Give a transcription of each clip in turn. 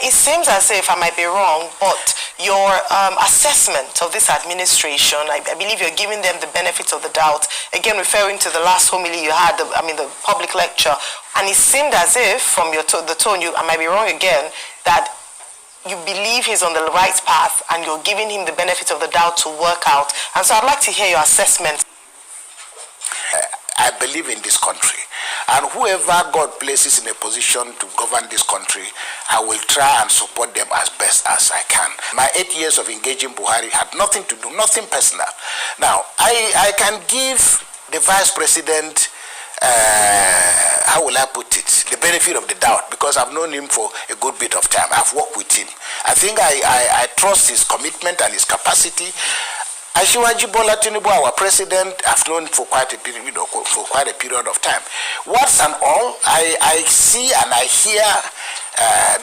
it seems as if, I might be wrong, but your assessment of this administration, I believe you're giving them the benefit of the doubt, again referring to the last homily you had, the public lecture, and it seemed as if, from your the tone, I might be wrong again, that you believe he's on the right path and you're giving him the benefit of the doubt to work out. And so I'd like to hear your assessment. I believe in this country, and whoever God places in a position to govern this country, I will try and support them as best as I can. My 8 years of engaging Buhari had nothing to do, nothing personal. Now, I can give the vice president, how will I put it, the benefit of the doubt, because I've known him for a good bit of time. I've worked with him. I think I trust his commitment and his capacity. Asiwaju Bola Tinubu, our president, I've known for quite a period, of time. What's and all, I see and I hear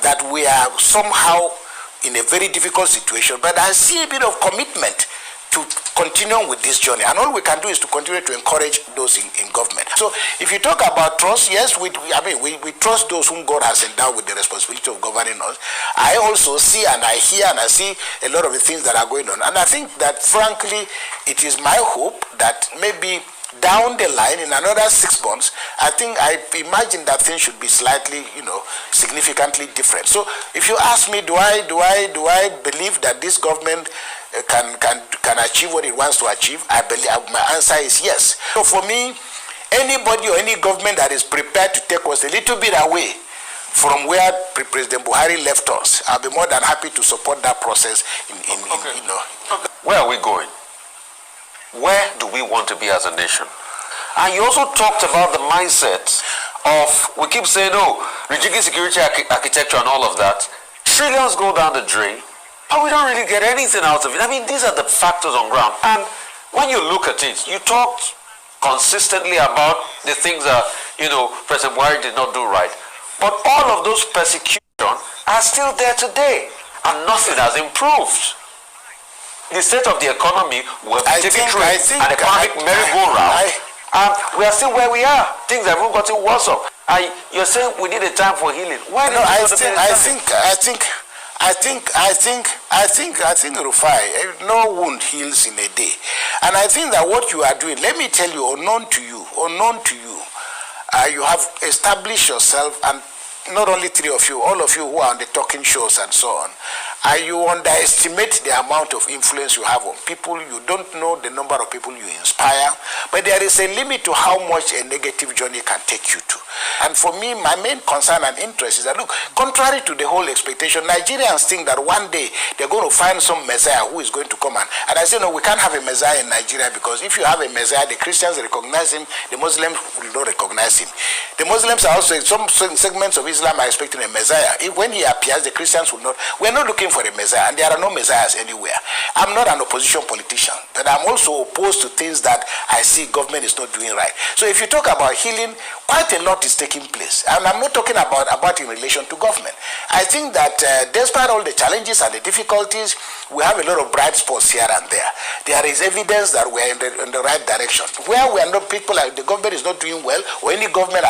that we are somehow in a very difficult situation, but I see a bit of commitment to continue with this journey, and all we can do is to continue to encourage those in government. So if you talk about trust, yes, we trust those whom God has endowed with the responsibility of governing us. I also see and I hear and I see a lot of the things that are going on, and I think that frankly it is my hope that maybe down the line in another 6 months, I imagine that things should be slightly, significantly different. So if you ask me, do I believe that this government can achieve what it wants to achieve? I believe my answer is yes. So for me, anybody or any government that is prepared to take us a little bit away from where President Buhari left us, I'll be more than happy to support that process. Where are we going? Where do we want to be as a nation? And you also talked about the mindset of, we keep saying, rejigging security architecture and all of that. Trillions go down the drain, but we don't really get anything out of it. I mean, these are the factors on ground. And when you look at it, you talked consistently about the things that, President Buhari did not do right. But all of those persecutions are still there today, and nothing has improved. The state of the economy will be taken through an economic merry-go-round, and we are still where we are. Things have even gotten worse up. You're saying we need a time for healing. Why not? I think, Rufai, no wound heals in a day. And I think that what you are doing, let me tell you, unknown to you, you have established yourself, and not only three of you, all of you who are on the talking shows and so on, you underestimate the amount of influence you have on people. You don't know the number of people you inspire, but there is a limit to how much a negative journey can take you to. And for me, my main concern and interest is that, look, contrary to the whole expectation, Nigerians think that one day they're going to find some Messiah who is going to come and I say, no, we can't have a Messiah in Nigeria, because if you have a Messiah, the Christians recognize him, the Muslims will not recognize him. The Muslims are also, some segments of Islam are expecting a Messiah. When he appears, the Christians will not. We're not looking for a Messiah, and there are no Messiahs anywhere. I'm not an opposition politician, but I'm also opposed to things that I see government is not doing right. So if you talk about healing, quite a lot is taking place. And I'm not talking about in relation to government. I think that despite all the challenges and the difficulties, we have a lot of bright spots here and there. There is evidence that we're in the right direction. Where we are not, people like the government is not doing well, or any government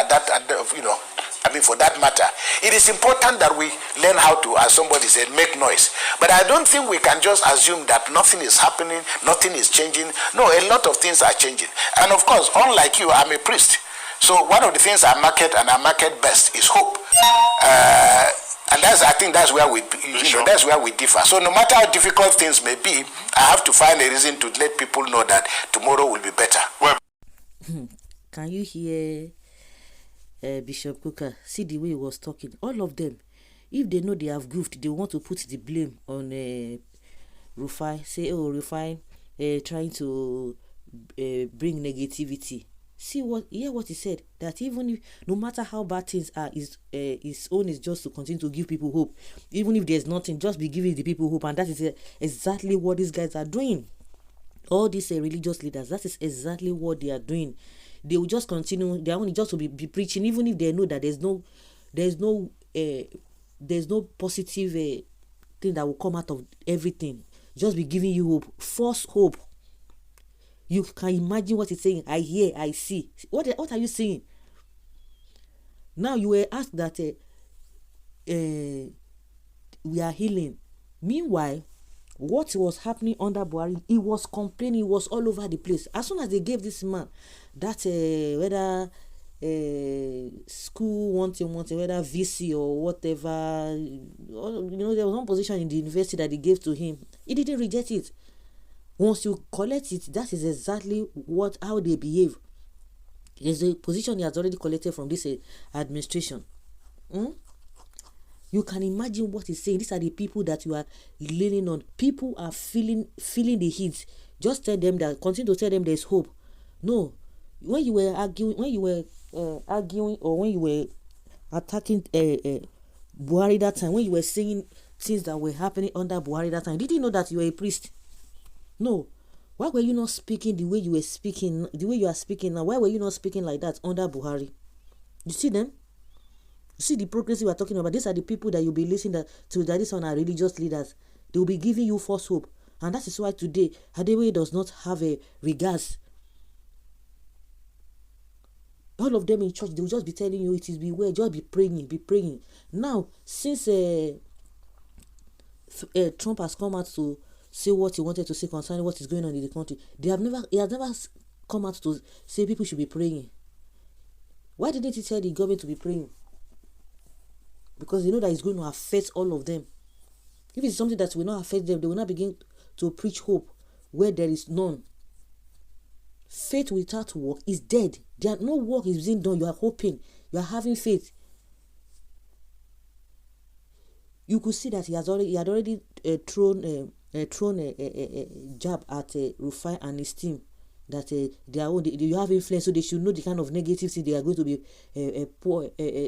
for that matter, it is important that we learn how to, as somebody said, make noise. But I don't think we can just assume that nothing is happening, nothing is changing. No, a lot of things are changing. And of course, unlike you, I'm a priest. So one of the things I market best is hope. And I think that's where that's where we differ. So no matter how difficult things may be, I have to find a reason to let people know that tomorrow will be better. Can you hear Bishop Kukah? See the way he was talking. All of them, if they know they have goofed, they want to put the blame on Rufai. Say, Rufai trying to bring negativity. Hear what he said, that even if, no matter how bad things are, his own is just to continue to give people hope. Even if there's nothing, just be giving the people hope. And that is exactly what these guys are doing. All these religious leaders, that is exactly what they are doing. They will just continue. They are only just to be preaching, even if they know that there's no positive thing that will come out of everything. Just be giving you hope, false hope. You can imagine what he's saying. I hear, I see. What are you saying? Now you were asked that we are healing. Meanwhile, what was happening under Buhari, he was complaining, he was all over the place. As soon as they gave this man that whether school wanting whether VC or whatever, there was one position in the university that they gave to him, he didn't reject it. Once you collect it, that is exactly how they behave. There's a position he has already collected from this administration. You can imagine what he's saying. These are the people that you are leaning on. People are feeling the heat. Just tell them that, continue to tell them there's hope. No, when you were arguing, or when you were attacking Buhari that time, when you were saying things that were happening under Buhari that time, did you know that you were a priest? No. Why were you not speaking the way you were speaking, the way you are speaking now? Why were you not speaking like that under Buhari? You see them? You see the progress we are talking about? These are the people that you'll be listening to, that these are religious leaders. They will be giving you false hope. And that is why today, Adewe does not have a regards. All of them in church, they will just be telling you, it is beware, just be praying. Now, since Trump has come out to say what he wanted to say concerning what is going on in the country, he has never come out to say people should be praying. Why didn't he tell the government to be praying? Because they know that it's going to affect all of them. If it's something that will not affect them, they will not begin to preach hope where there is none. Faith without work is dead. There no work is being done. You are hoping. You are having faith. You could see that he had already thrown a jab at Rufai and his team, that they have influence, so they should know the kind of negative things they are going to be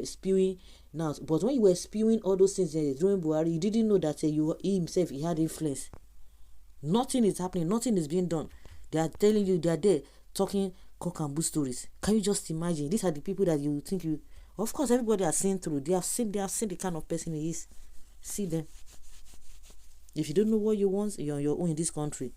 spewing now. But when you were spewing all those things during Buhari, you didn't know that he himself, he had influence. Nothing is happening. Nothing is being done. They are telling you, they are there talking cock and bull stories. Can you just imagine? These are the people that you think you... Of course, everybody has seen through. They have seen the kind of person he is. See them. If you don't know what you want, you're on your own in this country.